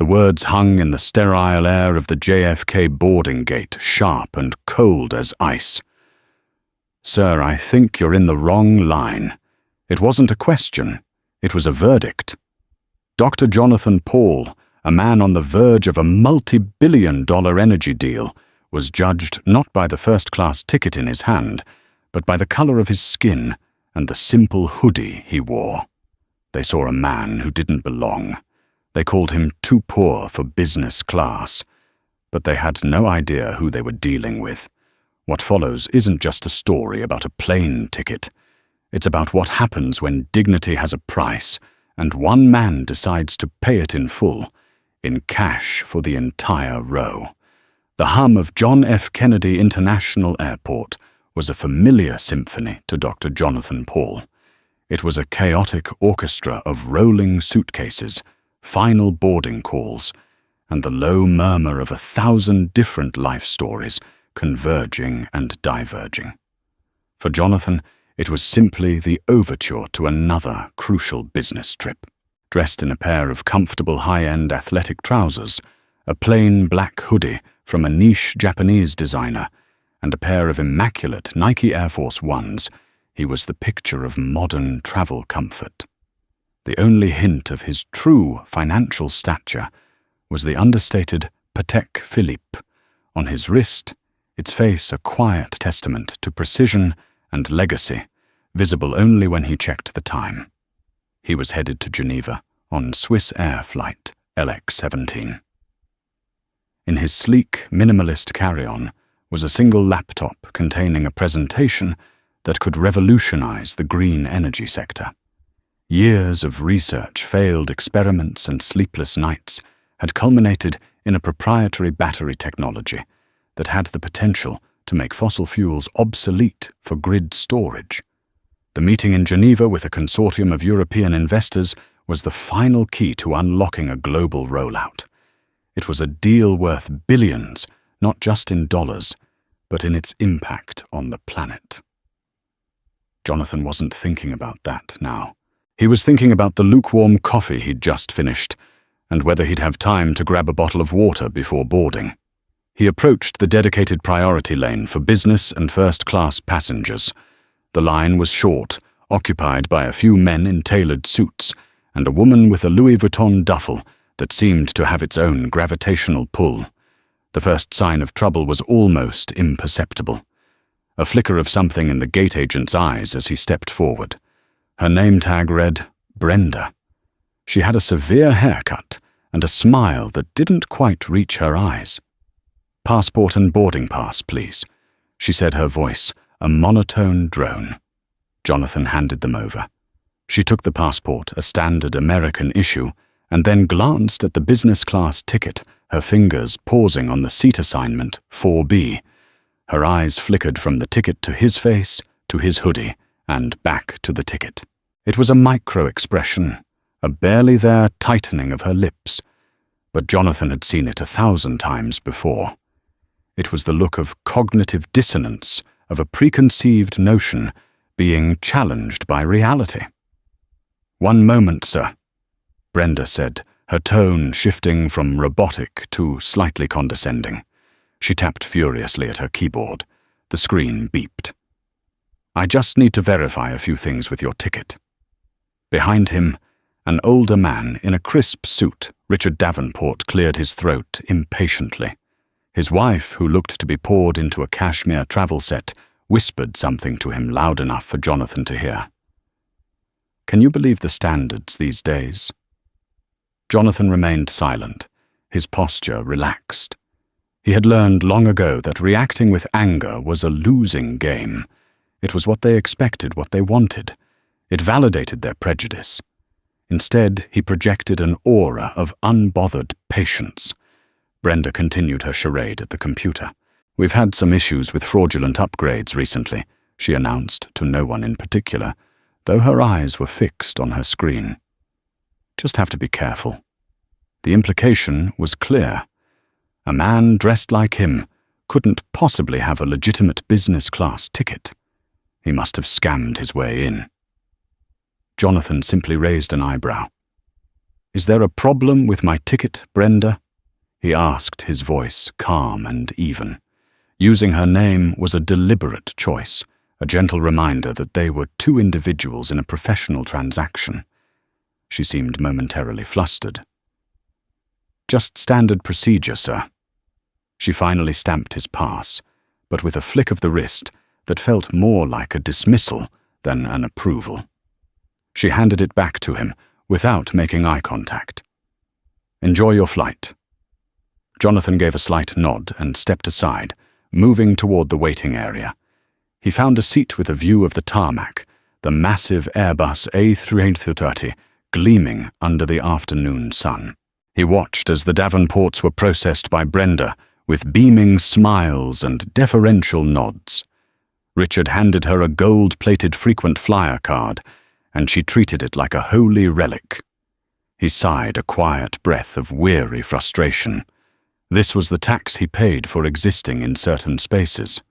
The words hung in the sterile air of the JFK boarding gate, sharp and cold as ice. "Sir, I think you're in the wrong line. It wasn't a question, it was a verdict." Dr. Jonathan Paul, a man on the verge of a multi-billion-dollar energy deal, was judged not by the first-class ticket in his hand, but by the color of his skin and the simple hoodie he wore. They saw a man who didn't belong. They called him too poor for business class. But they had no idea who they were dealing with. What follows isn't just a story about a plane ticket. It's about what happens when dignity has a price, and one man decides to pay it in full, in cash for the entire row. The hum of John F. Kennedy International Airport was a familiar symphony to Dr. Jonathan Paul. It was a chaotic orchestra of rolling suitcases, final boarding calls, and the low murmur of 1,000 different life stories converging and diverging. For Jonathan, it was simply the overture to another crucial business trip. Dressed in a pair of comfortable high-end athletic trousers, a plain black hoodie from a niche Japanese designer, and a pair of immaculate Nike Air Force Ones, he was the picture of modern travel comfort. The only hint of his true financial stature was the understated Patek Philippe on his wrist, its face a quiet testament to precision and legacy, visible only when he checked the time. He was headed to Geneva on Swiss Air Flight LX-17. In his sleek, minimalist carry-on was a single laptop containing a presentation that could revolutionize the green energy sector. Years of research, failed experiments, and sleepless nights had culminated in a proprietary battery technology that had the potential to make fossil fuels obsolete for grid storage. The meeting in Geneva with a consortium of European investors was the final key to unlocking a global rollout. It was a deal worth billions, not just in dollars, but in its impact on the planet. Jonathan wasn't thinking about that now. He was thinking about the lukewarm coffee he'd just finished, and whether he'd have time to grab a bottle of water before boarding. He approached the dedicated priority lane for business and first-class passengers. The line was short, occupied by a few men in tailored suits, and a woman with a Louis Vuitton duffel that seemed to have its own gravitational pull. The first sign of trouble was almost imperceptible. A flicker of something in the gate agent's eyes as he stepped forward. Her name tag read Brenda. She had a severe haircut and a smile that didn't quite reach her eyes. "Passport and boarding pass, please," she said, her voice a monotone drone. Jonathan handed them over. She took the passport, a standard American issue, and then glanced at the business class ticket, her fingers pausing on the seat assignment 4B. Her eyes flickered from the ticket to his face, to his hoodie, and back to the ticket. It was a micro-expression, a barely-there tightening of her lips, but Jonathan had seen it 1,000 times before. It was the look of cognitive dissonance, of a preconceived notion being challenged by reality. "One moment, sir," Brenda said, her tone shifting from robotic to slightly condescending. She tapped furiously at her keyboard. The screen beeped. "I just need to verify a few things with your ticket." Behind him, an older man in a crisp suit, Richard Davenport, cleared his throat impatiently. His wife, who looked to be poured into a cashmere travel set, whispered something to him loud enough for Jonathan to hear. Can you believe the standards these days? Jonathan remained silent, his posture relaxed. He had learned long ago that reacting with anger was a losing game. It was what they expected, what they wanted. It validated their prejudice. Instead, he projected an aura of unbothered patience. Brenda continued her charade at the computer. "We've had some issues with fraudulent upgrades recently," she announced to no one in particular, though her eyes were fixed on her screen. "Just have to be careful." The implication was clear. A man dressed like him couldn't possibly have a legitimate business-class ticket. He must have scammed his way in. Jonathan simply raised an eyebrow. "Is there a problem with my ticket, Brenda?" he asked, his voice calm and even. Using her name was a deliberate choice, a gentle reminder that they were two individuals in a professional transaction. She seemed momentarily flustered. "Just standard procedure, sir." She finally stamped his pass, but with a flick of the wrist that felt more like a dismissal than an approval. She handed it back to him without making eye contact. "Enjoy your flight." Jonathan gave a slight nod and stepped aside, moving toward the waiting area. He found a seat with a view of the tarmac, the massive Airbus A330 gleaming under the afternoon sun. He watched as the Davenports were processed by Brenda with beaming smiles and deferential nods. Richard handed her a gold-plated frequent flyer card, and she treated it like a holy relic. He sighed a quiet breath of weary frustration. This was the tax he paid for existing in certain spaces,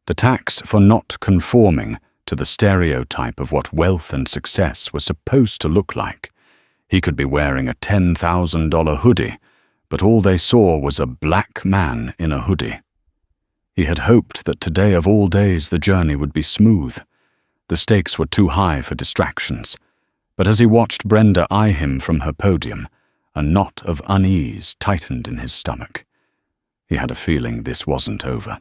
the tax for not conforming to the stereotype of what wealth and success were supposed to look like. He could be wearing a $10,000 hoodie, but all they saw was a black man in a hoodie. He had hoped that today of all days the journey would be smooth. The stakes were too high for distractions, but as he watched Brenda eye him from her podium, a knot of unease tightened in his stomach. He had a feeling this wasn't over.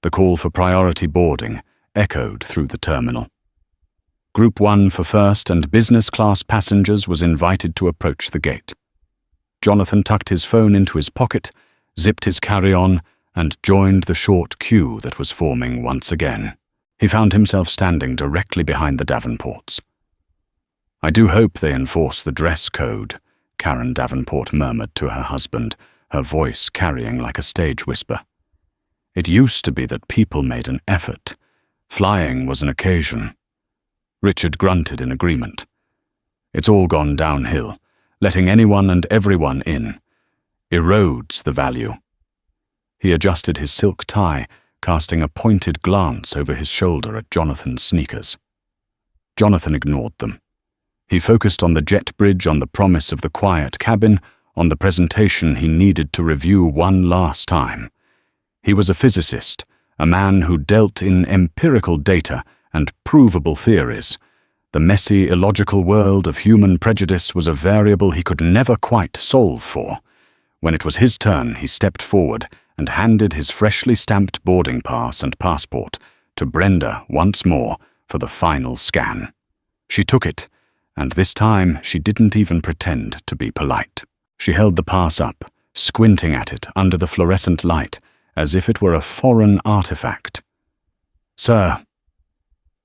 The call for priority boarding echoed through the terminal. Group 1 for first and business class passengers was invited to approach the gate. Jonathan tucked his phone into his pocket, zipped his carry-on, and joined the short queue that was forming once again. He found himself standing directly behind the Davenports. "I do hope they enforce the dress code," Karen Davenport murmured to her husband, her voice carrying like a stage whisper. It used to be that people made an effort. Flying was an occasion. Richard grunted in agreement. "It's all gone downhill. Letting anyone and everyone in erodes the value." He adjusted his silk tie, casting a pointed glance over his shoulder at Jonathan's sneakers. Jonathan ignored them. He focused on the jet bridge, on the promise of the quiet cabin, on the presentation he needed to review one last time. He was a physicist, a man who dealt in empirical data and provable theories. The messy, illogical world of human prejudice was a variable he could never quite solve for. When it was his turn, he stepped forward and handed his freshly stamped boarding pass and passport to Brenda once more for the final scan. She took it, and this time she didn't even pretend to be polite. She held the pass up, squinting at it under the fluorescent light, as if it were a foreign artifact. "Sir,"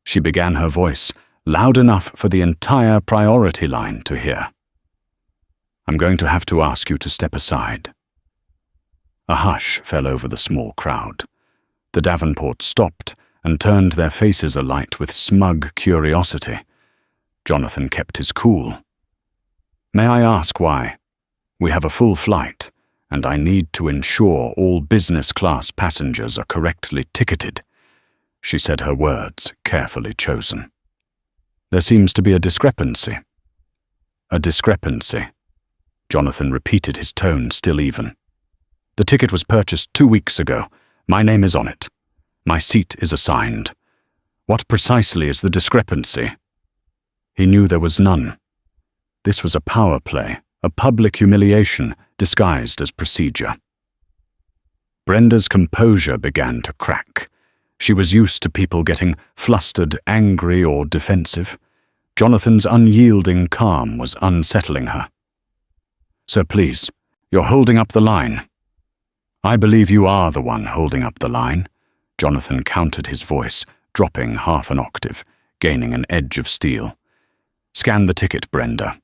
she began, her voice loud enough for the entire priority line to hear. "I'm going to have to ask you to step aside." A hush fell over the small crowd. The Davenports stopped and turned their faces alight with smug curiosity. Jonathan kept his cool. "May I ask why? We have a full flight, and I need to ensure all business class passengers are correctly ticketed," she said, her words carefully chosen. "There seems to be a discrepancy." "A discrepancy," Jonathan repeated, his tone still even. "The ticket was purchased 2 weeks ago. My name is on it. My seat is assigned. What precisely is the discrepancy?" He knew there was none. This was a power play, a public humiliation disguised as procedure. Brenda's composure began to crack. She was used to people getting flustered, angry, or defensive. Jonathan's unyielding calm was unsettling her. "Sir, please, you're holding up the line." "I believe you are the one holding up the line," Jonathan countered, his voice dropping half an octave, gaining an edge of steel. "Scan the ticket, Brenda.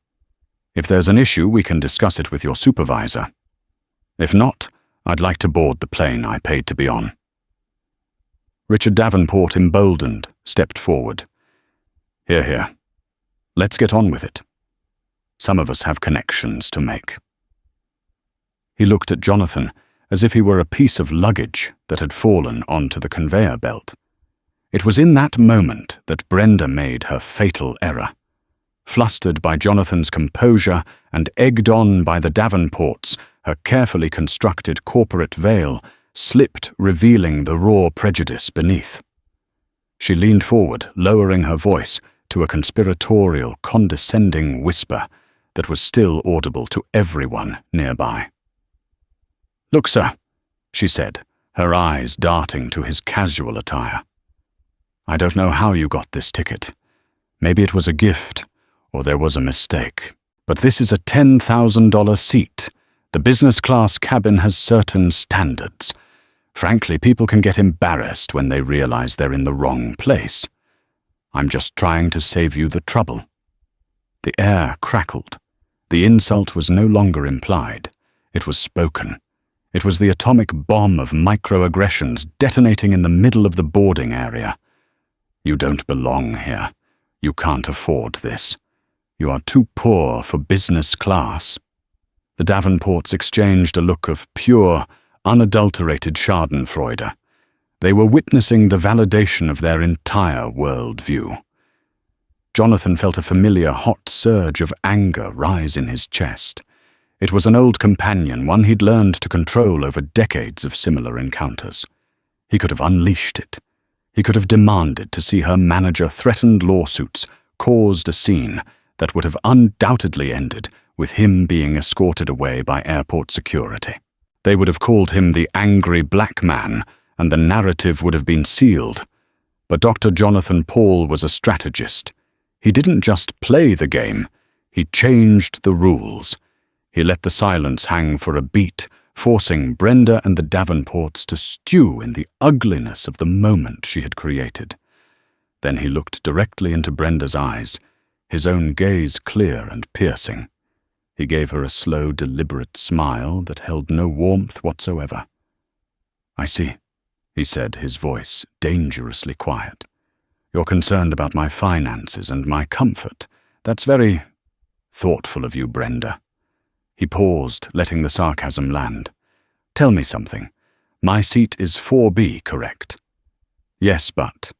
If there's an issue, we can discuss it with your supervisor. If not, I'd like to board the plane I paid to be on." Richard Davenport, emboldened, stepped forward. "Here, here. Let's get on with it. Some of us have connections to make." He looked at Jonathan as if he were a piece of luggage that had fallen onto the conveyor belt. It was in that moment that Brenda made her fatal error. Flustered by Jonathan's composure and egged on by the Davenports, her carefully constructed corporate veil slipped, revealing the raw prejudice beneath. She leaned forward, lowering her voice to a conspiratorial, condescending whisper that was still audible to everyone nearby. "Look, sir," she said, her eyes darting to his casual attire. "I don't know how you got this ticket. Maybe it was a gift, or there was a mistake. But this is a $10,000 seat. The business class cabin has certain standards. Frankly, people can get embarrassed when they realize they're in the wrong place. I'm just trying to save you the trouble." The air crackled. The insult was no longer implied. It was spoken. It was the atomic bomb of microaggressions detonating in the middle of the boarding area. "You don't belong here. You can't afford this. You are too poor for business class." The Davenports exchanged a look of pure, unadulterated schadenfreude. They were witnessing the validation of their entire worldview. Jonathan felt a familiar hot surge of anger rise in his chest. It was an old companion, one he'd learned to control over decades of similar encounters. He could have unleashed it. He could have demanded to see her manager threatened lawsuits, caused a scene that would have undoubtedly ended with him being escorted away by airport security. They would have called him the angry black man, and the narrative would have been sealed. But Dr. Jonathan Paul was a strategist. He didn't just play the game, he changed the rules. He let the silence hang for a beat, forcing Brenda and the Davenports to stew in the ugliness of the moment she had created. Then he looked directly into Brenda's eyes, his own gaze clear and piercing. He gave her a slow, deliberate smile that held no warmth whatsoever. "I see," he said, his voice dangerously quiet. "You're concerned about my finances and my comfort. That's very thoughtful of you, Brenda." He paused, letting the sarcasm land. "Tell me something. My seat is 4B, correct?" "Yes, but—"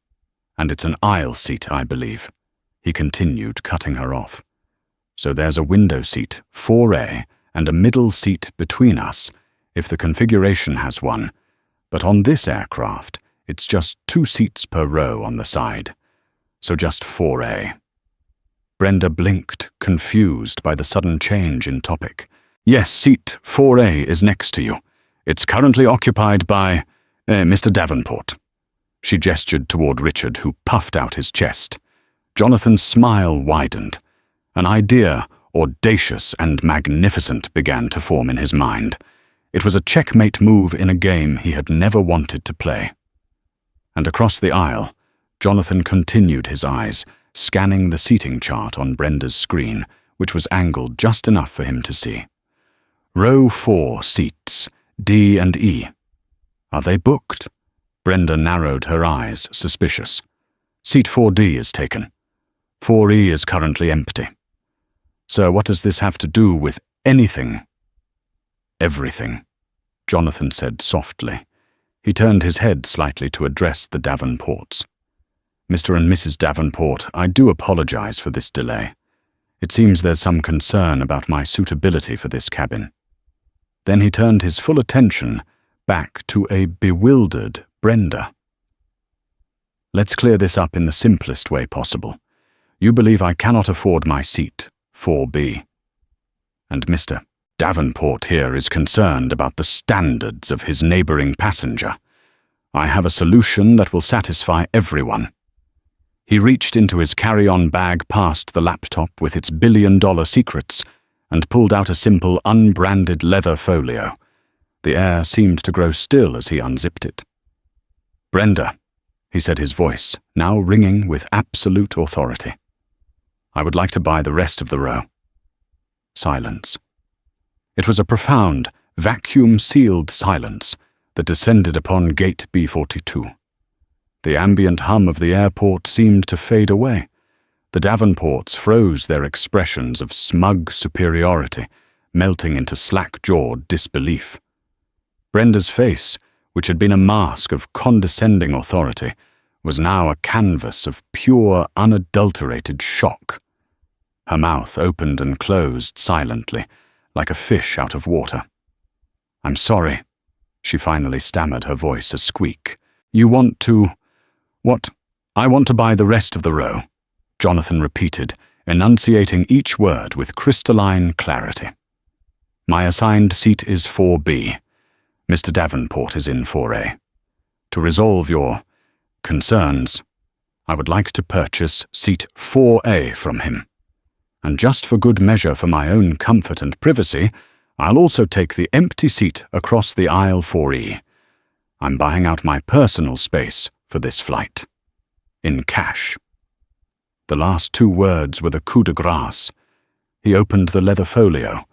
"And it's an aisle seat, I believe," he continued, cutting her off. "So there's a window seat, 4A, and a middle seat between us, if the configuration has one. But on this aircraft, it's just 2 seats per row on the side. So just 4A. Brenda blinked, confused by the sudden change in topic. "Yes, seat 4A is next to you. It's currently occupied by Mr. Davenport." She gestured toward Richard, who puffed out his chest. Jonathan's smile widened. An idea, audacious and magnificent, began to form in his mind. It was a checkmate move in a game he had never wanted to play. And across the aisle, Jonathan continued his eyes, scanning the seating chart on Brenda's screen, which was angled just enough for him to see. Row 4 seats, D and E. Are they booked? Brenda narrowed her eyes, suspicious. Seat 4D is taken. 4E is currently empty. Sir, what does this have to do with anything? Everything, Jonathan said softly. He turned his head slightly to address the Davenports. Mr. and Mrs. Davenport, I do apologize for this delay. It seems there's some concern about my suitability for this cabin. Then he turned his full attention back to a bewildered Brenda. Let's clear this up in the simplest way possible. You believe I cannot afford my seat, 4B. And Mr. Davenport here is concerned about the standards of his neighboring passenger. I have a solution that will satisfy everyone. He reached into his carry-on bag past the laptop with its billion-dollar secrets and pulled out a simple, unbranded leather folio. The air seemed to grow still as he unzipped it. Brenda, he said, his voice now ringing with absolute authority. I would like to buy the rest of the row. Silence. It was a profound, vacuum-sealed silence that descended upon gate B42. The ambient hum of the airport seemed to fade away. The Davenports froze their expressions of smug superiority, melting into slack-jawed disbelief. Brenda's face, which had been a mask of condescending authority, was now a canvas of pure, unadulterated shock. Her mouth opened and closed silently, like a fish out of water. "I'm sorry," she finally stammered, her voice a squeak. "You want to—" "What? I want to buy the rest of the row," Jonathan repeated, enunciating each word with crystalline clarity. "My assigned seat is 4B. Mr. Davenport is in 4A. To resolve your concerns, I would like to purchase seat 4A from him. And just for good measure, for my own comfort and privacy, I'll also take the empty seat across the aisle 4E. I'm buying out my personal space for this flight. In cash." The last two words were the coup de grace. He opened the leather folio.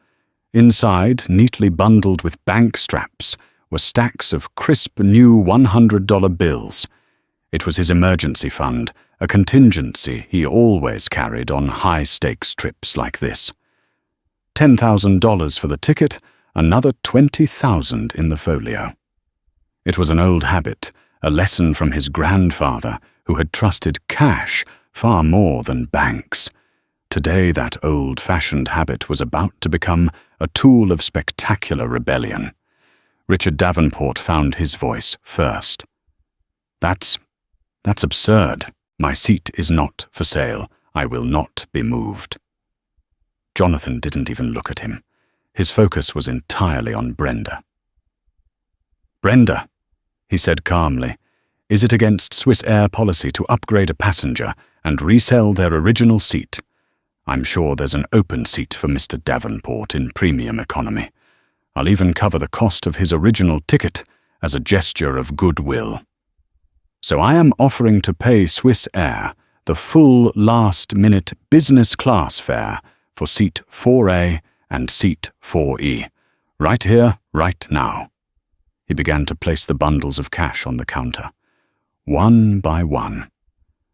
Inside, neatly bundled with bank straps, were stacks of crisp new $100 bills. It was his emergency fund, a contingency he always carried on high-stakes trips like this. $10,000 for the ticket, another $20,000 in the folio. It was an old habit, a lesson from his grandfather, who had trusted cash far more than banks. Today that old-fashioned habit was about to become a tool of spectacular rebellion. Richard Davenport found his voice first. That's absurd. My seat is not for sale. I will not be moved." Jonathan didn't even look at him. His focus was entirely on Brenda. "Brenda," he said calmly, "is it against Swiss Air policy to upgrade a passenger and resell their original seat? I'm sure there's an open seat for Mr. Davenport in premium economy. I'll even cover the cost of his original ticket as a gesture of goodwill. So I am offering to pay Swiss Air the full last-minute business class fare for seat 4A and seat 4E, right here, right now." He began to place the bundles of cash on the counter. One by one.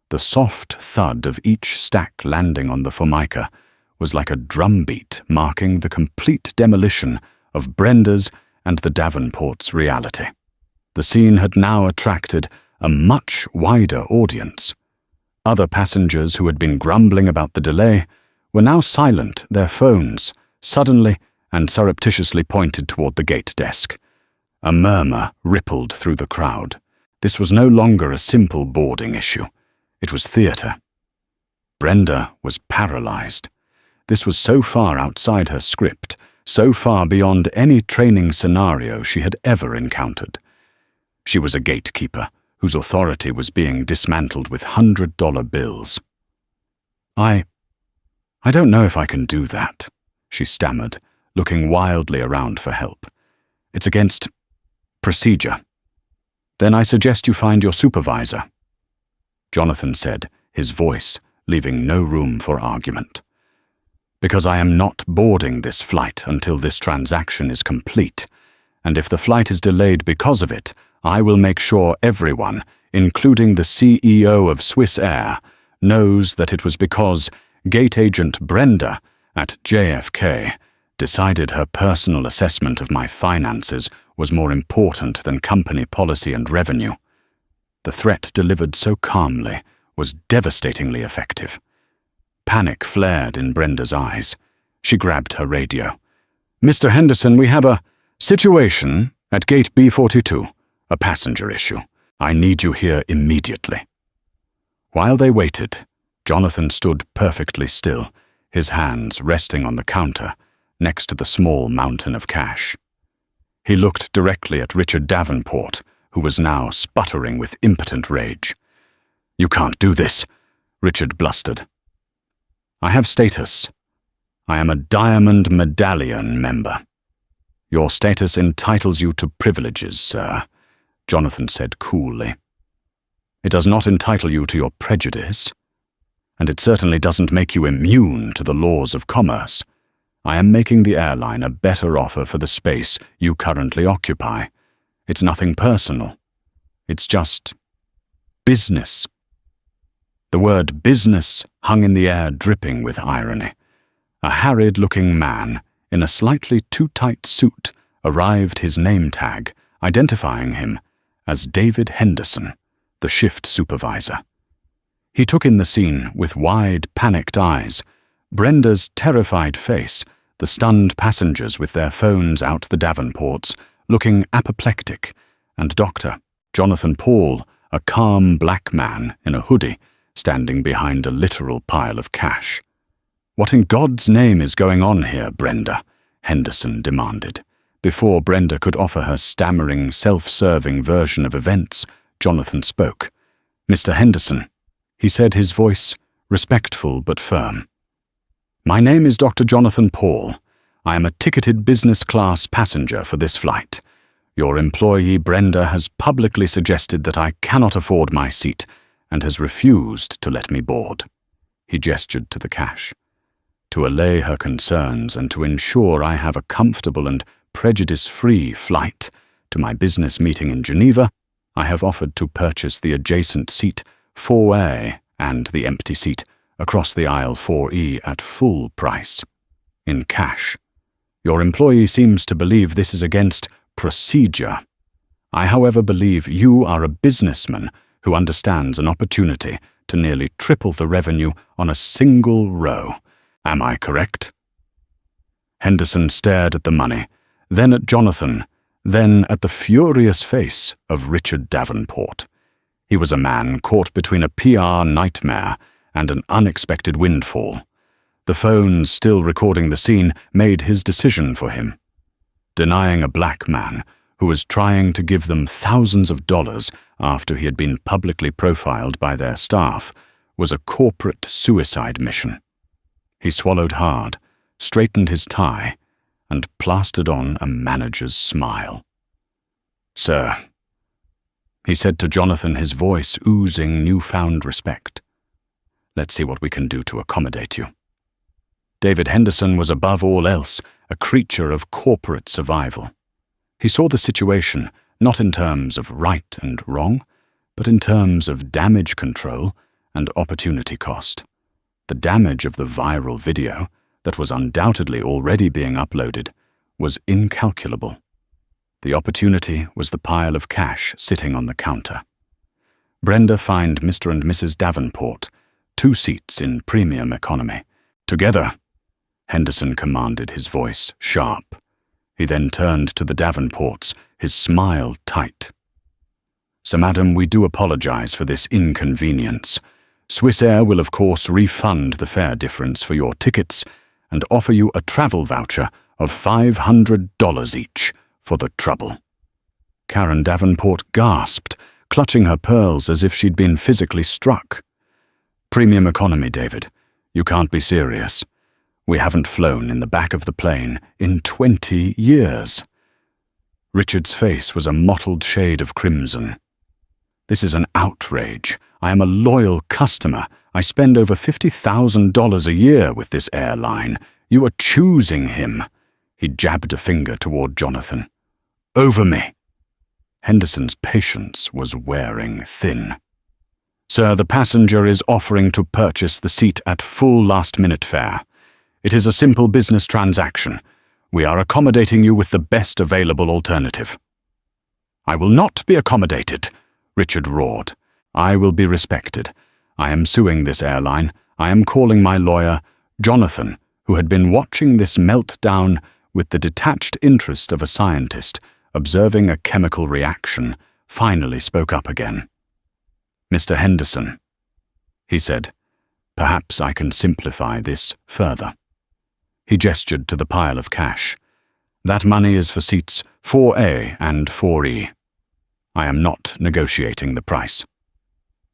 The soft thud of each stack landing on the formica was like a drumbeat marking the complete demolition of Brenda's and the Davenports' reality. The scene had now attracted a much wider audience. Other passengers who had been grumbling about the delay were now silent, their phones suddenly and surreptitiously pointed toward the gate desk. A murmur rippled through the crowd. This was no longer a simple boarding issue. It was theater. Brenda was paralyzed. This was so far outside her script, so far beyond any training scenario she had ever encountered. She was a gatekeeper whose authority was being dismantled with $100 bills. I don't know if I can do that," she stammered, looking wildly around for help. "It's against procedure." "Then I suggest you find your supervisor," Jonathan said, his voice leaving no room for argument. "Because I am not boarding this flight until this transaction is complete, and if the flight is delayed because of it, I will make sure everyone, including the CEO of Swiss Air, knows that it was because gate agent Brenda at JFK decided her personal assessment of my finances was more important than company policy and revenue." The threat delivered so calmly was devastatingly effective. Panic flared in Brenda's eyes. She grabbed her radio. "Mr. Henderson, we have a situation at gate B42, a passenger issue. I need you here immediately." While they waited, Jonathan stood perfectly still, his hands resting on the counter next to the small mountain of cash. He looked directly at Richard Davenport, who was now sputtering with impotent rage. "You can't do this," Richard blustered. "I have status. I am a Diamond Medallion member. Your status entitles you to privileges, sir," Jonathan said coolly. "It does not entitle you to your prejudice, and it certainly doesn't make you immune to the laws of commerce. I am making the airline a better offer for the space you currently occupy. It's nothing personal. It's just business." The word business hung in the air, dripping with irony. A harried-looking man in a slightly too tight suit arrived his name tag, identifying him as David Henderson, the shift supervisor. He took in the scene with wide, panicked eyes, Brenda's terrified face, the stunned passengers with their phones out the Davenports, looking apoplectic, and Dr. Jonathan Paul, a calm black man in a hoodie, standing behind a literal pile of cash. "What in God's name is going on here, Brenda?" Henderson demanded. Before Brenda could offer her stammering, self-serving version of events, Jonathan spoke. "Mr. Henderson," he said, his voice respectful but firm. "My name is Dr. Jonathan Paul. I am a ticketed business-class passenger for this flight. Your employee Brenda has publicly suggested that I cannot afford my seat and has refused to let me board." He gestured to the cash. "To allay her concerns and to ensure I have a comfortable and prejudice-free flight to my business meeting in Geneva, I have offered to purchase the adjacent seat 4A and the empty seat across the aisle 4E at full price, in cash. Your employee seems to believe this is against procedure. I, however, believe you are a businessman who understands an opportunity to nearly triple the revenue on a single row. Am I correct?" Henderson stared at the money, then at Jonathan, then at the furious face of Richard Davenport. He was a man caught between a PR nightmare and an unexpected windfall. The phones still recording the scene made his decision for him. Denying a black man who was trying to give them thousands of dollars after he had been publicly profiled by their staff was a corporate suicide mission. He swallowed hard, straightened his tie, and plastered on a manager's smile. "Sir," he said to Jonathan, his voice oozing newfound respect, "let's see what we can do to accommodate you." David Henderson was above all else a creature of corporate survival. He saw the situation not in terms of right and wrong, but in terms of damage control and opportunity cost. The damage of the viral video, that was undoubtedly already being uploaded, was incalculable. The opportunity was the pile of cash sitting on the counter. Brenda fined Mr. and Mrs. Davenport 2 seats in premium economy. "Together," Henderson commanded, his voice sharp. He then turned to the Davenports, his smile tight. "So, madam, we do apologize for this inconvenience. Swissair will of course refund the fare difference for your tickets and offer you a travel voucher of $500 each for the trouble." Karen Davenport gasped, clutching her pearls as if she'd been physically struck. "Premium economy, David. You can't be serious. We haven't flown in the back of the plane in 20 years. Richard's face was a mottled shade of crimson. "This is an outrage. I am a loyal customer. I spend over $50,000 a year with this airline. You are choosing him." He jabbed a finger toward Jonathan. "Over me." Henderson's patience was wearing thin. "Sir, the passenger is offering to purchase the seat at full last-minute fare. It is a simple business transaction. We are accommodating you with the best available alternative." "I will not be accommodated," Richard roared. "I will be respected. I am suing this airline. I am calling my lawyer." Jonathan, who had been watching this meltdown with the detached interest of a scientist observing a chemical reaction, finally spoke up again. "Mr. Henderson," he said, "perhaps I can simplify this further." He gestured to the pile of cash. "That money is for seats 4A and 4E. I am not negotiating the price."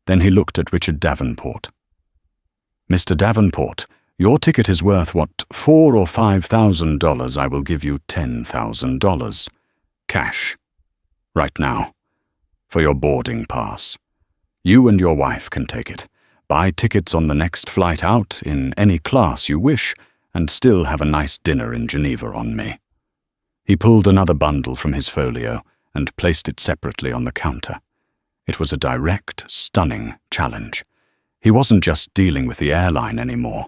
Then he looked at Richard Davenport. "Mr. Davenport, your ticket is worth, what, $4,000 or $5,000. I will give you $10,000. Cash. Right now. For your boarding pass. You and your wife can take it. Buy tickets on the next flight out in any class you wish, and still have a nice dinner in Geneva on me." He pulled another bundle from his folio and placed it separately on the counter. It was a direct, stunning challenge. He wasn't just dealing with the airline anymore.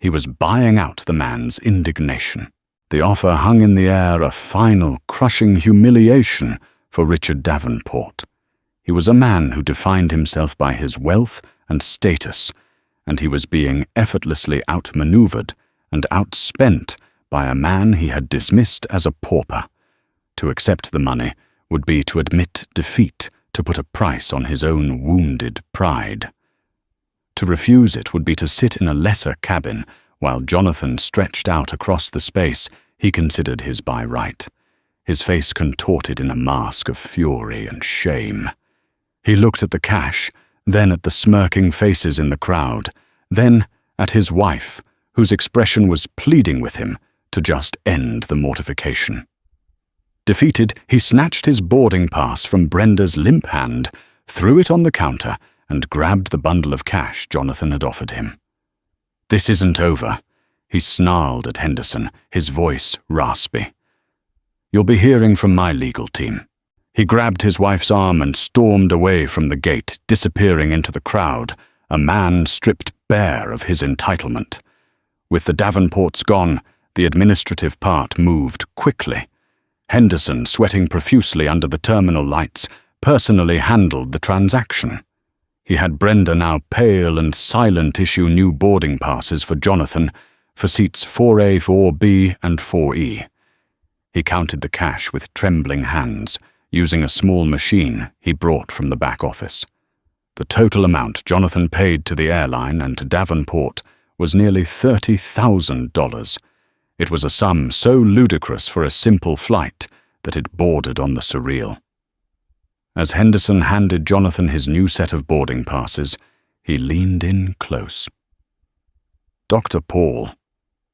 He was buying out the man's indignation. The offer hung in the air, a final, crushing humiliation for Richard Davenport. He was a man who defined himself by his wealth and status, and he was being effortlessly outmaneuvered and outspent by a man he had dismissed as a pauper. To accept the money would be to admit defeat, to put a price on his own wounded pride. To refuse it would be to sit in a lesser cabin while Jonathan stretched out across the space he considered his by right, his face contorted in a mask of fury and shame. He looked at the cash, then at the smirking faces in the crowd, then at his wife, whose expression was pleading with him to just end the mortification. Defeated, he snatched his boarding pass from Brenda's limp hand, threw it on the counter, and grabbed the bundle of cash Jonathan had offered him. "This isn't over," he snarled at Henderson, his voice raspy. "You'll be hearing from my legal team." He grabbed his wife's arm and stormed away from the gate, disappearing into the crowd, a man stripped bare of his entitlement. With the Davenports gone, the administrative part moved quickly. Henderson, sweating profusely under the terminal lights, personally handled the transaction. He had Brenda, now pale and silent, issue new boarding passes for Jonathan for seats 4A, 4B, and 4E. He counted the cash with trembling hands, using a small machine he brought from the back office. The total amount Jonathan paid to the airline and to Davenport was nearly $30,000. It was a sum so ludicrous for a simple flight that it bordered on the surreal. As Henderson handed Jonathan his new set of boarding passes, he leaned in close. "Dr. Paul,"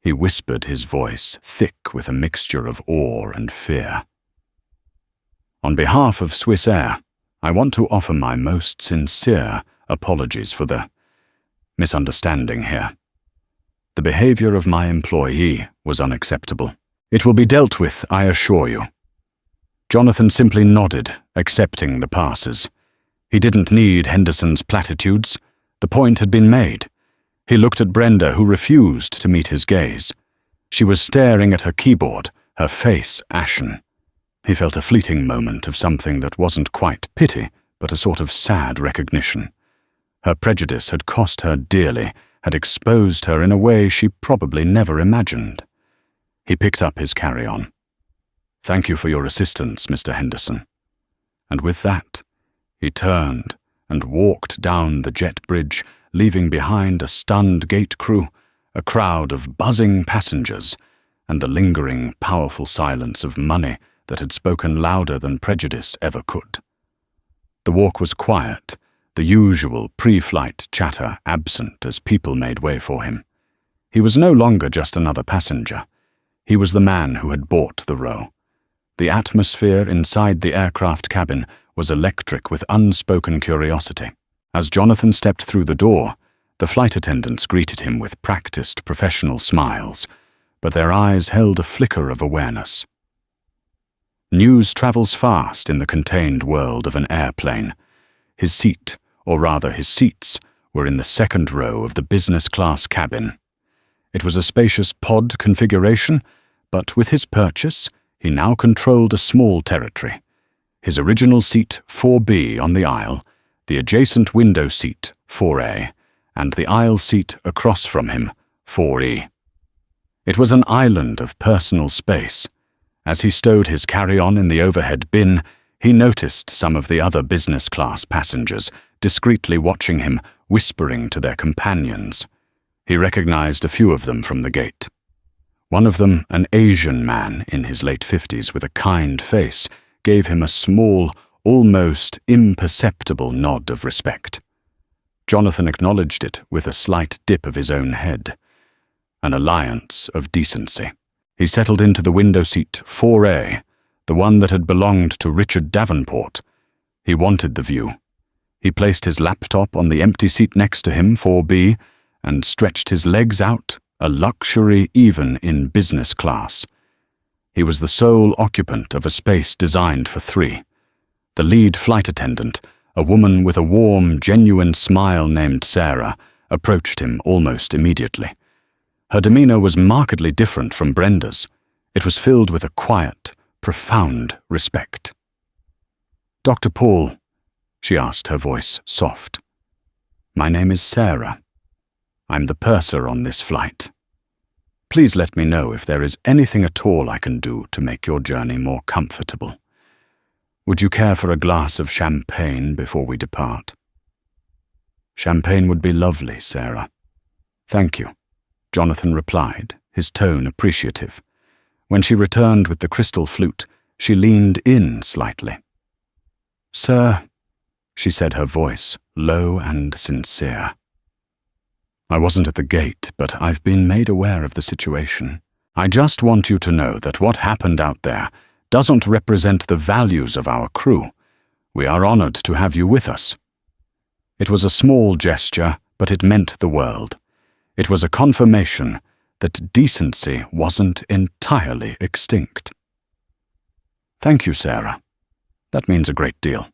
he whispered, his voice thick with a mixture of awe and fear. "On behalf of Swiss Air, I want to offer my most sincere apologies for the misunderstanding here. The behavior of my employee was unacceptable. It will be dealt with, I assure you." Jonathan simply nodded, accepting the passes. He didn't need Henderson's platitudes. The point had been made. He looked at Brenda, who refused to meet his gaze. She was staring at her keyboard, her face ashen. He felt a fleeting moment of something that wasn't quite pity, but a sort of sad recognition. Her prejudice had cost her dearly, had exposed her in a way she probably never imagined. He picked up his carry-on. "Thank you for your assistance, Mr. Henderson." And with that, he turned and walked down the jet bridge, leaving behind a stunned gate crew, a crowd of buzzing passengers, and the lingering, powerful silence of money that had spoken louder than prejudice ever could. The walk was quiet, the usual pre-flight chatter absent as people made way for him. He was no longer just another passenger. He was the man who had bought the row. The atmosphere inside the aircraft cabin was electric with unspoken curiosity. As Jonathan stepped through the door, the flight attendants greeted him with practiced professional smiles, but their eyes held a flicker of awareness. News travels fast in the contained world of an airplane. His seat, or rather his seats, were in the second row of the business-class cabin. It was a spacious pod configuration, but with his purchase, he now controlled a small territory. His original seat, 4B, on the aisle, the adjacent window seat, 4A, and the aisle seat across from him, 4E. It was an island of personal space. As he stowed his carry-on in the overhead bin, he noticed some of the other business-class passengers discreetly watching him, whispering to their companions. He recognized a few of them from the gate. One of them, an Asian man in his late 50s with a kind face, gave him a small, almost imperceptible nod of respect. Jonathan acknowledged it with a slight dip of his own head. An alliance of decency. He settled into the window seat 4A, the one that had belonged to Richard Davenport. He wanted the view. He placed his laptop on the empty seat next to him, 4B, and stretched his legs out, a luxury even in business class. He was the sole occupant of a space designed for three. The lead flight attendant, a woman with a warm, genuine smile named Sarah, approached him almost immediately. Her demeanor was markedly different from Brenda's. It was filled with a quiet, profound respect. "Dr. Paul," she asked, her voice soft. "My name is Sarah." I'm the purser on this flight. Please let me know if there is anything at all I can do to make your journey more comfortable. Would you care for a glass of champagne before we depart?" "Champagne would be lovely, Sarah." "Thank you," Jonathan replied, his tone appreciative. When she returned with the crystal flute, she leaned in slightly. "Sir," she said, her voice low and sincere. "I wasn't at the gate, but I've been made aware of the situation. I just want you to know that what happened out there doesn't represent the values of our crew. We are honored to have you with us." It was a small gesture, but it meant the world. It was a confirmation that decency wasn't entirely extinct. "Thank you, Sarah. That means a great deal."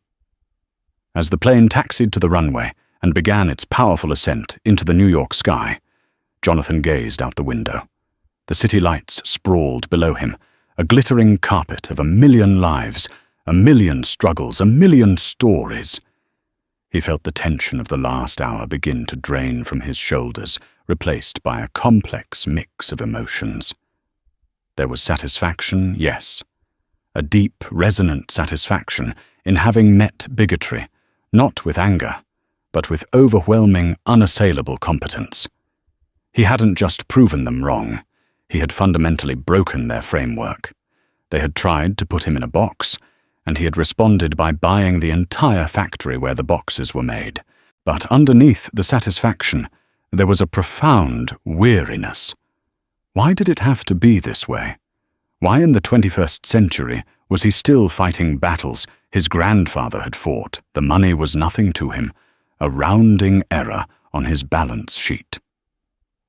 As the plane taxied to the runway and began its powerful ascent into the New York sky, Jonathan gazed out the window. The city lights sprawled below him, a glittering carpet of 1,000,000 lives, 1,000,000 struggles, 1,000,000 stories. He felt the tension of the last hour begin to drain from his shoulders, replaced by a complex mix of emotions. There was satisfaction, yes. A deep, resonant satisfaction in having met bigotry, not with anger, but with overwhelming, unassailable competence. He hadn't just proven them wrong, he had fundamentally broken their framework. They had tried to put him in a box, and he had responded by buying the entire factory where the boxes were made. But underneath the satisfaction, there was a profound weariness. Why did it have to be this way? Why in the 21st century was he still fighting battles his grandfather had fought? The money was nothing to him, a rounding error on his balance sheet.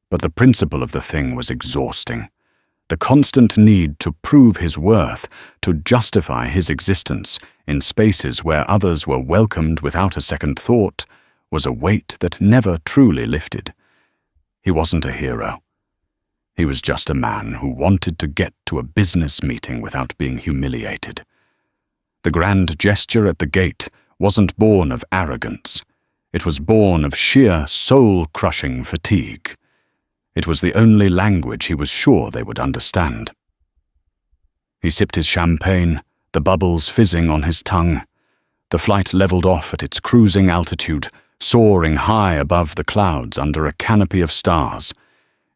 But the principle of the thing was exhausting. The constant need to prove his worth, to justify his existence in spaces where others were welcomed without a second thought, was a weight that never truly lifted. He wasn't a hero. He was just a man who wanted to get to a business meeting without being humiliated. The grand gesture at the gate wasn't born of arrogance. It was born of sheer soul-crushing fatigue. It was the only language he was sure they would understand. He sipped his champagne, the bubbles fizzing on his tongue. The flight leveled off at its cruising altitude, soaring high above the clouds under a canopy of stars.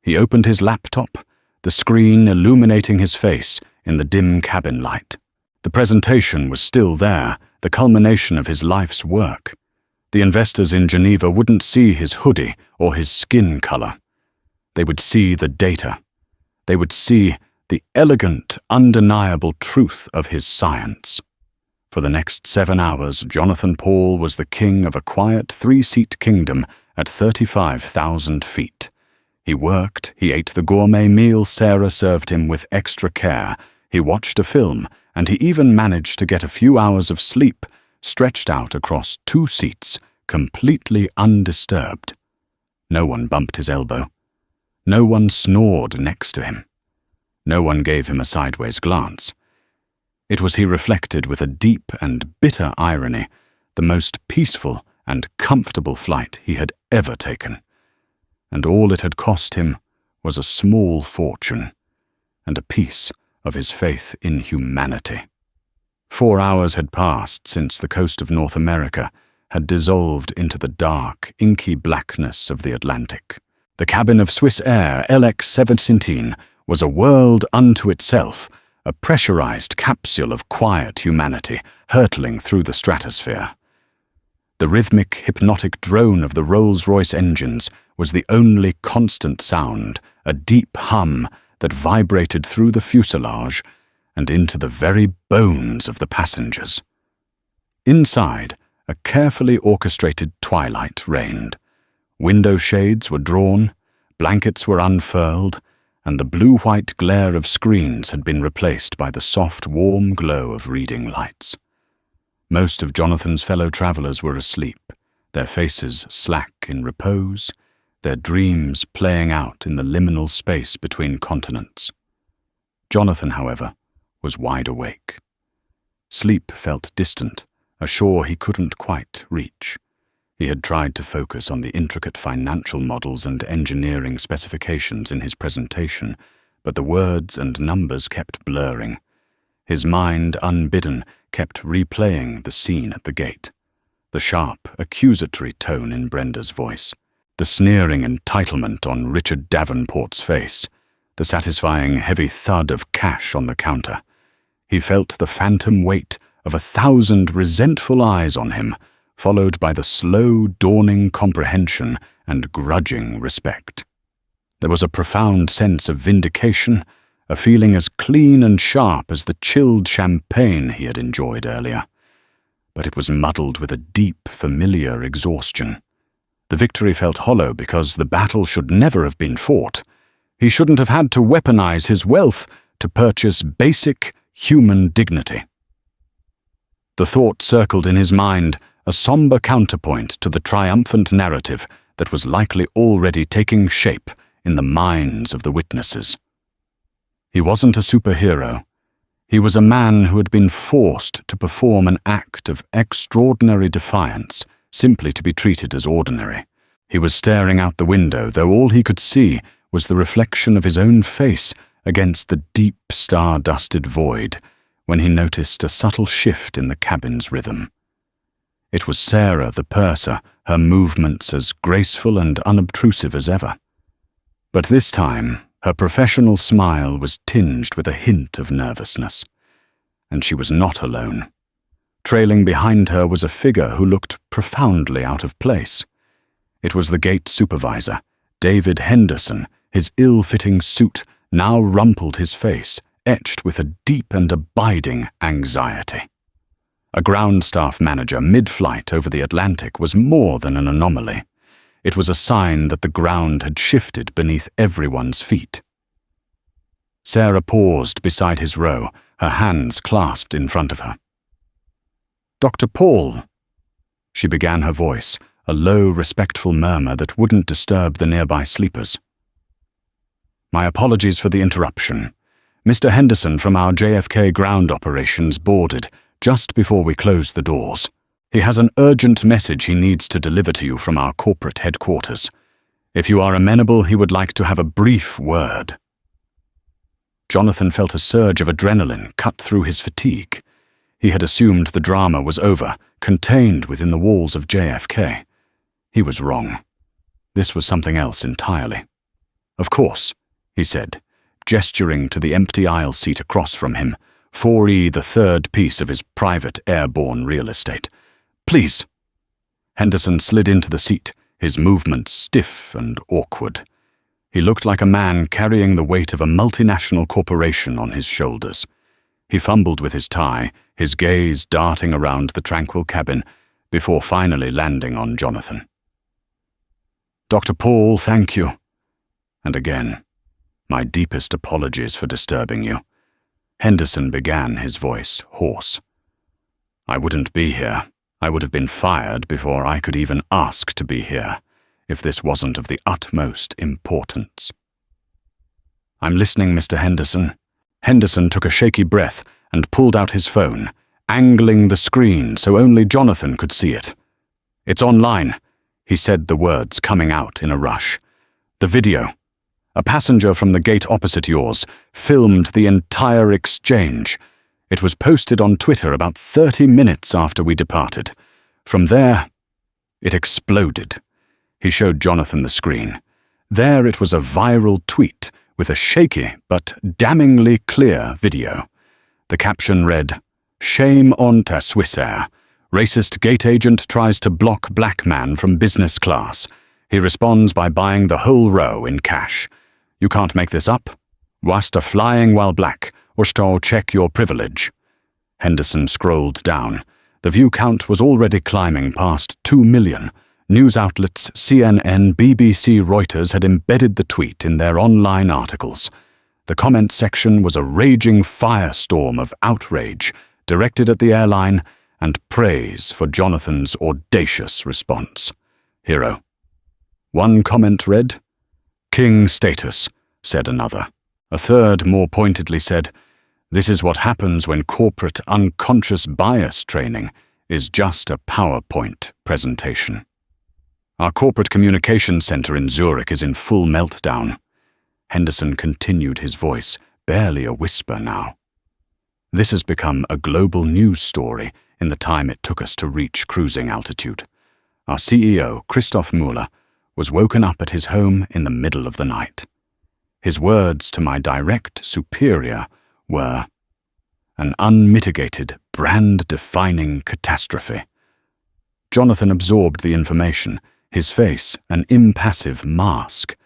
He opened his laptop, the screen illuminating his face in the dim cabin light. The presentation was still there, the culmination of his life's work. The investors in Geneva wouldn't see his hoodie or his skin color. They would see the data. They would see the elegant, undeniable truth of his science. For the next 7 hours, Jonathan Paul was the king of a quiet 3-seat kingdom at 35,000 feet. He worked, he ate the gourmet meal Sarah served him with extra care, he watched a film, and he even managed to get a few hours of sleep, stretched out across 2 seats, completely undisturbed. No one bumped his elbow. No one snored next to him. No one gave him a sideways glance. It was, he reflected with a deep and bitter irony, the most peaceful and comfortable flight he had ever taken. And all it had cost him was a small fortune and a piece of his faith in humanity. 4 hours had passed since the coast of North America had dissolved into the dark, inky blackness of the Atlantic. The cabin of Swiss Air LX-17 was a world unto itself, a pressurized capsule of quiet humanity hurtling through the stratosphere. The rhythmic, hypnotic drone of the Rolls-Royce engines was the only constant sound, a deep hum that vibrated through the fuselage and into the very bones of the passengers. Inside, a carefully orchestrated twilight reigned. Window shades were drawn, blankets were unfurled, and the blue-white glare of screens had been replaced by the soft, warm glow of reading lights. Most of Jonathan's fellow travelers were asleep, their faces slack in repose, their dreams playing out in the liminal space between continents. Jonathan, however, was wide awake. Sleep felt distant, a shore he couldn't quite reach. He had tried to focus on the intricate financial models and engineering specifications in his presentation, but the words and numbers kept blurring. His mind, unbidden, kept replaying the scene at the gate. The sharp, accusatory tone in Brenda's voice, the sneering entitlement on Richard Davenport's face, the satisfying heavy thud of cash on the counter. He felt the phantom weight of 1,000 resentful eyes on him, followed by the slow, dawning comprehension and grudging respect. There was a profound sense of vindication, a feeling as clean and sharp as the chilled champagne he had enjoyed earlier. But it was muddled with a deep, familiar exhaustion. The victory felt hollow because the battle should never have been fought. He shouldn't have had to weaponize his wealth to purchase basic human dignity. The thought circled in his mind, a somber counterpoint to the triumphant narrative that was likely already taking shape in the minds of the witnesses. He wasn't a superhero. He was a man who had been forced to perform an act of extraordinary defiance, simply to be treated as ordinary. He was staring out the window, though all he could see was the reflection of his own face against the deep, star-dusted void, when he noticed a subtle shift in the cabin's rhythm. It was Sarah the purser, her movements as graceful and unobtrusive as ever. But this time, her professional smile was tinged with a hint of nervousness. And she was not alone. Trailing behind her was a figure who looked profoundly out of place. It was the gate supervisor, David Henderson. His ill-fitting suit now rumpled his face, etched with a deep and abiding anxiety. A ground staff manager mid-flight over the Atlantic was more than an anomaly. It was a sign that the ground had shifted beneath everyone's feet. Sarah paused beside his row, her hands clasped in front of her. "Dr. Paul," she began, her voice, a low, respectful murmur that wouldn't disturb the nearby sleepers. "My apologies for the interruption. Mr. Henderson from our JFK ground operations boarded just before we closed the doors. He has an urgent message he needs to deliver to you from our corporate headquarters. If you are amenable, he would like to have a brief word." Jonathan felt a surge of adrenaline cut through his fatigue. He had assumed the drama was over, contained within the walls of JFK. He was wrong. This was something else entirely. "Of course," he said, gesturing to the empty aisle seat across from him, 4E, the third piece of his private airborne real estate. "Please." Henderson slid into the seat, his movements stiff and awkward. He looked like a man carrying the weight of a multinational corporation on his shoulders. He fumbled with his tie, his gaze darting around the tranquil cabin, before finally landing on Jonathan. "Dr. Paul, thank you. And again, my deepest apologies for disturbing you." Henderson began, his voice hoarse. "I wouldn't be here. I would have been fired before I could even ask to be here, if this wasn't of the utmost importance." "I'm listening, Mr. Henderson." Henderson took a shaky breath and pulled out his phone, angling the screen so only Jonathan could see it. "It's online," he said, the words coming out in a rush. "The video. A passenger from the gate opposite yours filmed the entire exchange. It was posted on Twitter about 30 minutes after we departed. From there, it exploded." He showed Jonathan the screen. There it was a viral tweet with a shaky but damningly clear video. The caption read, "Shame on ta Swissair. Racist gate agent tries to block black man from business class. He responds by buying the whole row in cash. You can't make this up. Wasta flying while black, or sto check your privilege." Henderson scrolled down. The view count was already climbing past 2 million. News outlets CNN, BBC, Reuters had embedded the tweet in their online articles. The comment section was a raging firestorm of outrage directed at the airline and praise for Jonathan's audacious response. "Hero." One comment read, "King status," said another. A third more pointedly said, "This is what happens when corporate unconscious bias training is just a PowerPoint presentation." Our corporate communications center in Zurich is in full meltdown. Henderson continued, his voice barely a whisper now. This has become a global news story in the time it took us to reach cruising altitude. Our CEO, Christoph Mueller, was woken up at his home in the middle of the night. His words to my direct superior were, "An unmitigated, brand-defining catastrophe." Jonathan absorbed the information, his face an impassive mask.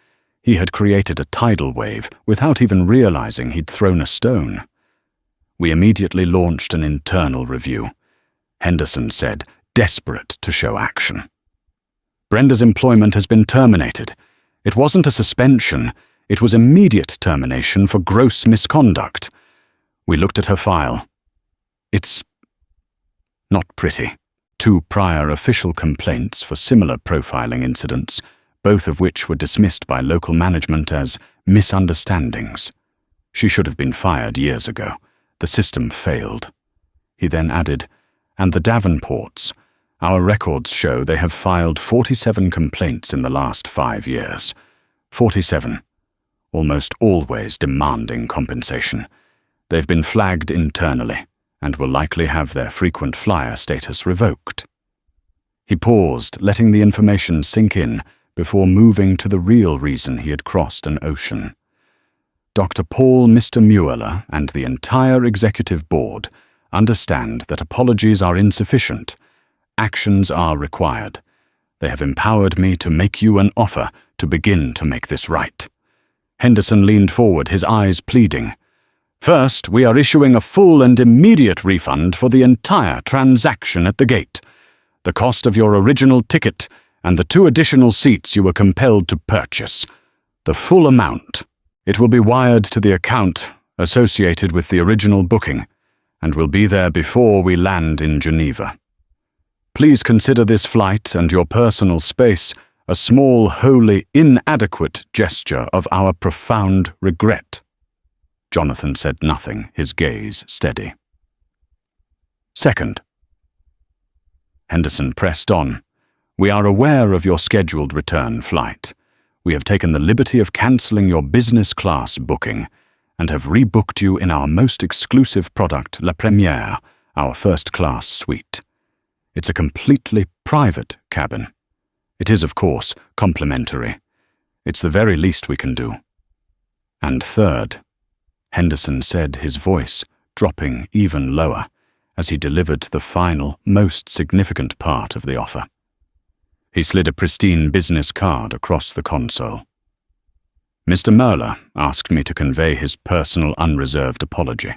He had created a tidal wave without even realizing he'd thrown a stone. We immediately launched an internal review. Henderson said, desperate to show action. "Brenda's employment has been terminated. It wasn't a suspension, it was immediate termination for gross misconduct." We looked at her file. It's not pretty. 2 prior official complaints for similar profiling incidents, both of which were dismissed by local management as misunderstandings. She should have been fired years ago. The system failed. He then added, "And the Davenports. Our records show they have filed 47 complaints in the last 5 years. 47. Almost always demanding compensation. They've been flagged internally and will likely have their frequent flyer status revoked." He paused, letting the information sink in before moving to the real reason he had crossed an ocean. Dr. Paul Mr. Mueller and the entire executive board understand that apologies are insufficient. Actions are required. They have empowered me to make you an offer to begin to make this right. Henderson leaned forward, his eyes pleading. "First, we are issuing a full and immediate refund for the entire transaction at the gate. The cost of your original ticket and the 2 additional seats you were compelled to purchase. The full amount. It will be wired to the account associated with the original booking and will be there before we land in Geneva. Please consider this flight and your personal space a small, wholly inadequate gesture of our profound regret." Jonathan said nothing, his gaze steady. "Second," Henderson pressed on, "we are aware of your scheduled return flight. We have taken the liberty of cancelling your business class booking and have rebooked you in our most exclusive product, La Première, our first-class suite. It's a completely private cabin. It is, of course, complimentary. It's the very least we can do. And third," Henderson said, his voice dropping even lower as he delivered the final, most significant part of the offer. He slid a pristine business card across the console. "Mr. Mueller asked me to convey his personal unreserved apology.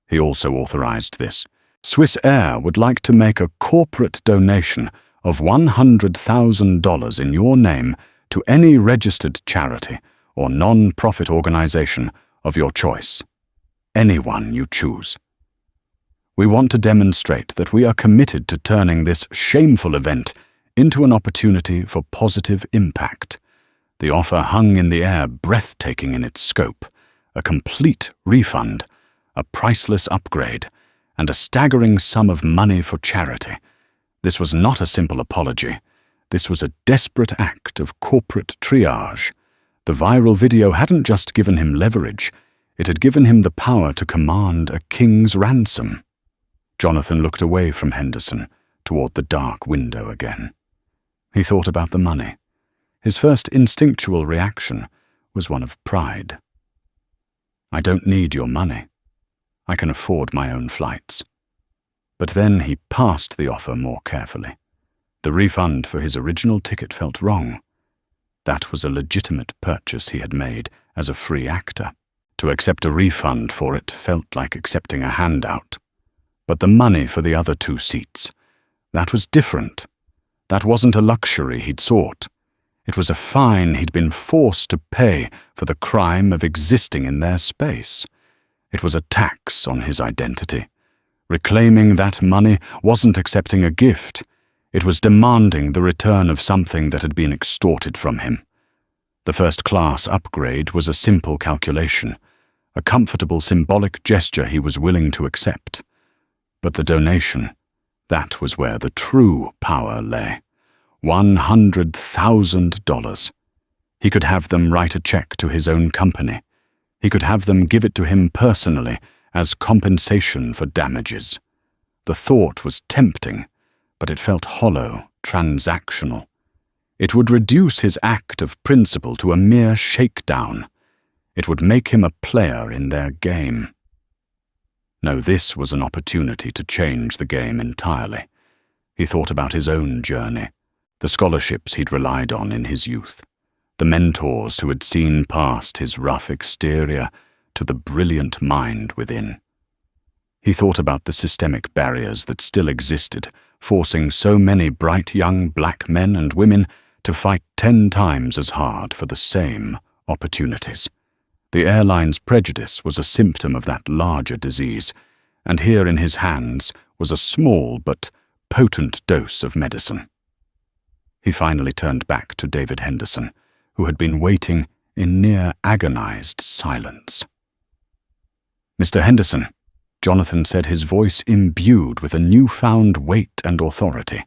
He also authorized this. Swiss Air would like to make a corporate donation of $100,000 in your name to any registered charity or non-profit organization of your choice. Anyone you choose. We want to demonstrate that we are committed to turning this shameful event into an opportunity for positive impact. The offer hung in the air, breathtaking in its scope. A complete refund, a priceless upgrade, and a staggering sum of money for charity. This was not a simple apology. This was a desperate act of corporate triage. The viral video hadn't just given him leverage, it had given him the power to command a king's ransom. Jonathan looked away from Henderson, toward the dark window again. He thought about the money. His first instinctual reaction was one of pride. "I don't need your money. I can afford my own flights." But then he passed the offer more carefully. The refund for his original ticket felt wrong. That was a legitimate purchase he had made as a free actor. To accept a refund for it felt like accepting a handout. But the money for the other 2 seats, that was different. That wasn't a luxury he'd sought. It was a fine he'd been forced to pay for the crime of existing in their space. It was a tax on his identity. Reclaiming that money wasn't accepting a gift. It was demanding the return of something that had been extorted from him. The first-class upgrade was a simple calculation, a comfortable symbolic gesture he was willing to accept. But the donation, that was where the true power lay. $100,000. He could have them write a check to his own company. He could have them give it to him personally as compensation for damages. The thought was tempting, but it felt hollow, transactional. It would reduce his act of principle to a mere shakedown. It would make him a player in their game. No, this was an opportunity to change the game entirely. He thought about his own journey, the scholarships he'd relied on in his youth, the mentors who had seen past his rough exterior to the brilliant mind within. He thought about the systemic barriers that still existed, forcing so many bright young black men and women to fight 10 times as hard for the same opportunities. The airline's prejudice was a symptom of that larger disease, and here in his hands was a small but potent dose of medicine. He finally turned back to David Henderson, who had been waiting in near agonized silence. "Mr. Henderson," Jonathan said, his voice imbued with a newfound weight and authority,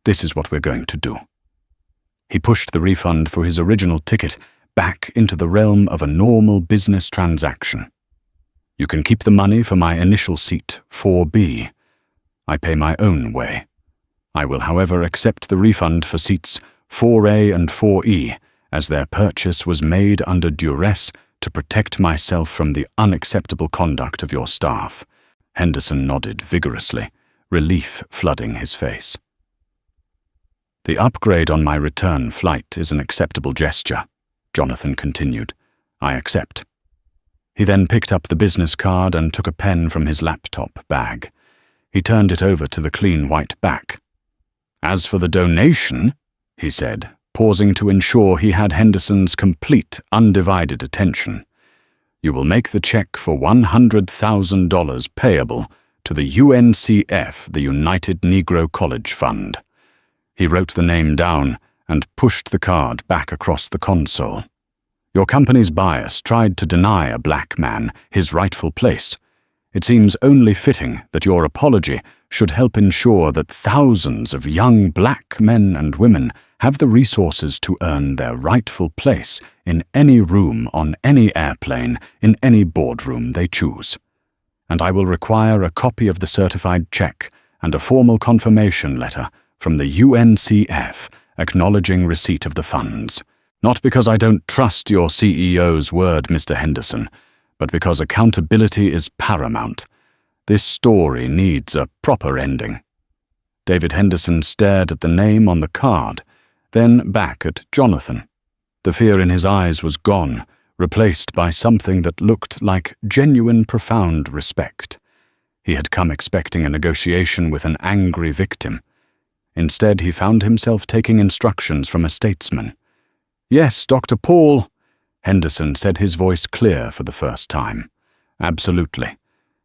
"this is what we're going to do." He pushed the refund for his original ticket back into the realm of a normal business transaction. "You can keep the money for my initial seat, 4B. I pay my own way. I will, however, accept the refund for seats 4A and 4E, as their purchase was made under duress to protect myself from the unacceptable conduct of your staff." Henderson nodded vigorously, relief flooding his face. "The upgrade on my return flight is an acceptable gesture," Jonathan continued. "I accept." He then picked up the business card and took a pen from his laptop bag. He turned it over to the clean white back. "As for the donation," he said, pausing to ensure he had Henderson's complete, undivided attention, "you will make the check for $100,000 payable to the UNCF, the United Negro College Fund." He wrote the name down and pushed the card back across the console. "Your company's bias tried to deny a black man his rightful place. It seems only fitting that your apology should help ensure that thousands of young black men and women have the resources to earn their rightful place in any room on any airplane in any boardroom they choose. And I will require a copy of the certified check and a formal confirmation letter from the UNCF acknowledging receipt of the funds. Not because I don't trust your CEO's word, Mr. Henderson, but because accountability is paramount. This story needs a proper ending." David Henderson stared at the name on the card, then back at Jonathan. The fear in his eyes was gone, replaced by something that looked like genuine, profound respect. He had come expecting a negotiation with an angry victim. Instead, he found himself taking instructions from a statesman. "Yes, Dr. Paul," Henderson said, his voice clear for the first time. "Absolutely.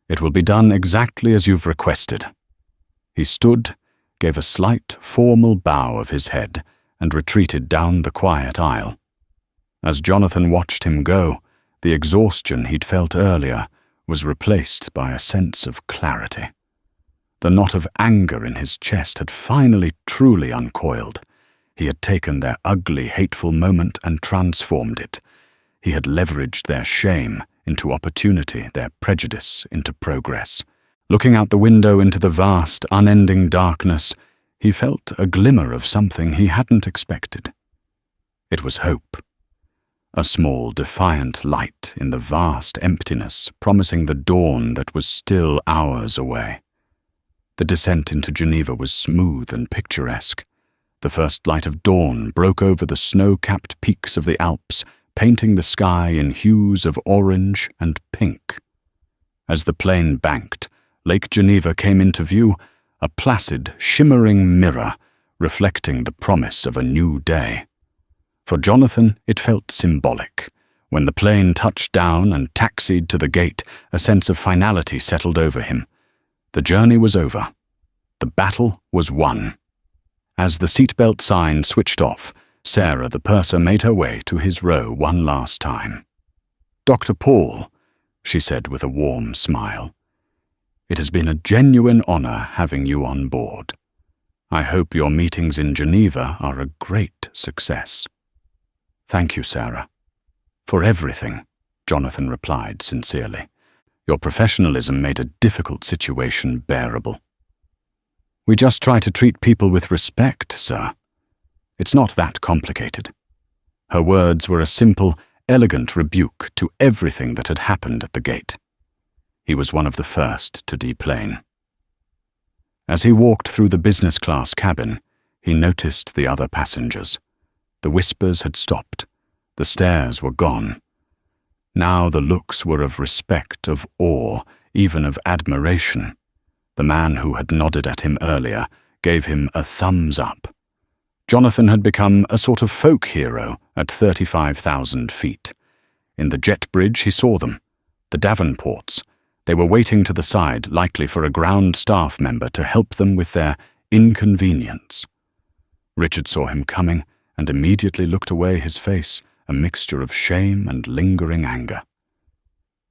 It will be done exactly as you've requested." He stood, gave a slight, formal bow of his head, and retreated down the quiet aisle. As Jonathan watched him go, the exhaustion he'd felt earlier was replaced by a sense of clarity. The knot of anger in his chest had finally truly uncoiled. He had taken their ugly, hateful moment and transformed it. He had leveraged their shame into opportunity, their prejudice into progress. Looking out the window into the vast, unending darkness, he felt a glimmer of something he hadn't expected. It was hope. A small, defiant light in the vast emptiness, promising the dawn that was still hours away. The descent into Geneva was smooth and picturesque. The first light of dawn broke over the snow-capped peaks of the Alps, painting the sky in hues of orange and pink. As the plane banked, Lake Geneva came into view, a placid, shimmering mirror reflecting the promise of a new day. For Jonathan, it felt symbolic. When the plane touched down and taxied to the gate, a sense of finality settled over him. The journey was over. The battle was won. As the seatbelt sign switched off, Sarah the purser made her way to his row one last time. "Dr. Paul," she said with a warm smile, "it has been a genuine honor having you on board. I hope your meetings in Geneva are a great success." "Thank you, Sarah." "For everything," Jonathan replied sincerely. "Your professionalism made a difficult situation bearable." "We just try to treat people with respect, sir. It's not that complicated." Her words were a simple, elegant rebuke to everything that had happened at the gate. He was one of the first to deplane. As he walked through the business-class cabin, he noticed the other passengers. The whispers had stopped. The stares were gone. Now the looks were of respect, of awe, even of admiration. The man who had nodded at him earlier gave him a thumbs up. Jonathan had become a sort of folk hero at 35,000 feet. In the jet bridge he saw them, the Davenports. They were waiting to the side, likely for a ground staff member to help them with their inconvenience. Richard saw him coming and immediately looked away, his face a mixture of shame and lingering anger.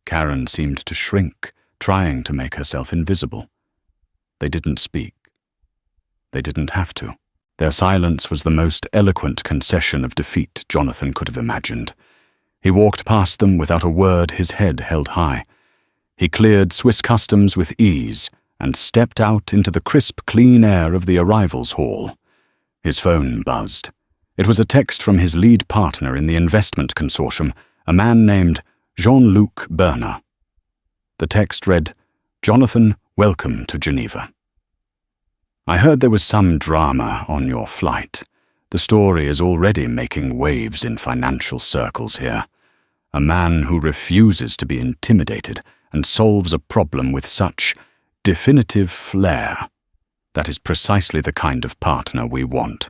Karen seemed to shrink, trying to make herself invisible. They didn't speak. They didn't have to. Their silence was the most eloquent concession of defeat Jonathan could have imagined. He walked past them without a word, his head held high. He cleared Swiss customs with ease and stepped out into the crisp, clean air of the arrivals hall. His phone buzzed. It was a text from his lead partner in the investment consortium, a man named Jean-Luc Bernard. The text read, "Jonathan, welcome to Geneva. I heard there was some drama on your flight. The story is already making waves in financial circles here. A man who refuses to be intimidated and solves a problem with such definitive flair. That is precisely the kind of partner we want.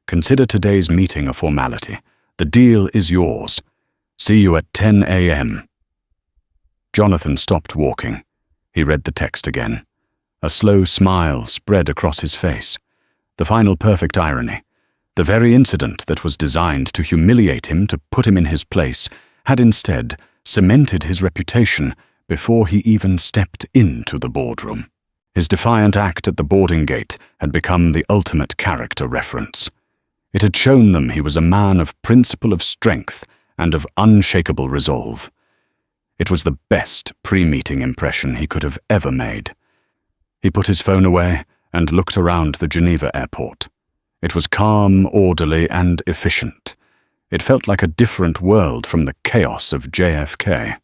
Consider today's meeting a formality. The deal is yours. See you at 10 a.m. Jonathan stopped walking. He read the text again. A slow smile spread across his face. The final perfect irony. The very incident that was designed to humiliate him, to put him in his place, had instead cemented his reputation before he even stepped into the boardroom. His defiant act at the boarding gate had become the ultimate character reference. It had shown them he was a man of principle, of strength, and of unshakable resolve. It was the best pre-meeting impression he could have ever made. He put his phone away and looked around the Geneva airport. It was calm, orderly, and efficient. It felt like a different world from the chaos of JFK.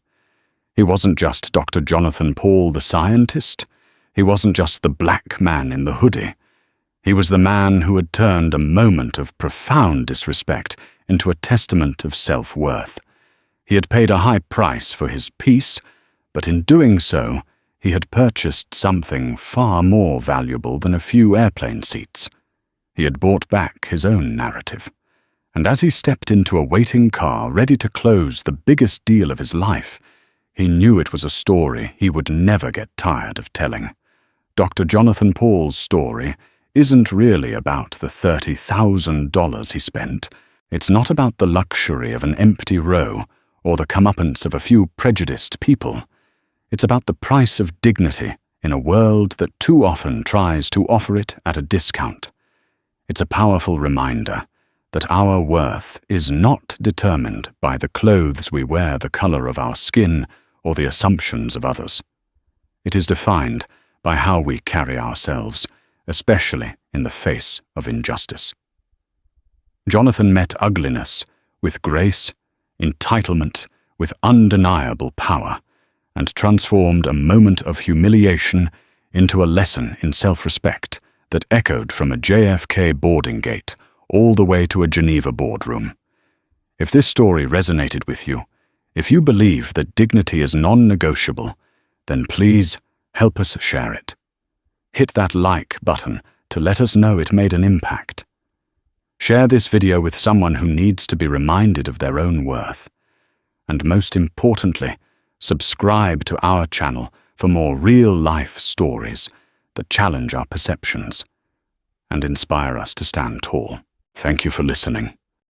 He wasn't just Dr. Jonathan Paul, the scientist. He wasn't just the black man in the hoodie. He was the man who had turned a moment of profound disrespect into a testament of self-worth. He had paid a high price for his peace, but in doing so, he had purchased something far more valuable than a few airplane seats. He had bought back his own narrative. And as he stepped into a waiting car ready to close the biggest deal of his life, he knew it was a story he would never get tired of telling. Dr. Jonathan Paul's story isn't really about the $30,000 he spent. It's not about the luxury of an empty row or the comeuppance of a few prejudiced people. It's about the price of dignity in a world that too often tries to offer it at a discount. It's a powerful reminder that our worth is not determined by the clothes we wear, the color of our skin, or the assumptions of others. It is defined by how we carry ourselves, especially in the face of injustice. Jonathan met ugliness with grace, entitlement, with undeniable power, and transformed a moment of humiliation into a lesson in self-respect that echoed from a JFK boarding gate all the way to a Geneva boardroom. If this story resonated with you, if you believe that dignity is non-negotiable, then please help us share it. Hit that like button to let us know it made an impact. Share this video with someone who needs to be reminded of their own worth. And most importantly, subscribe to our channel for more real-life stories that challenge our perceptions and inspire us to stand tall. Thank you for listening.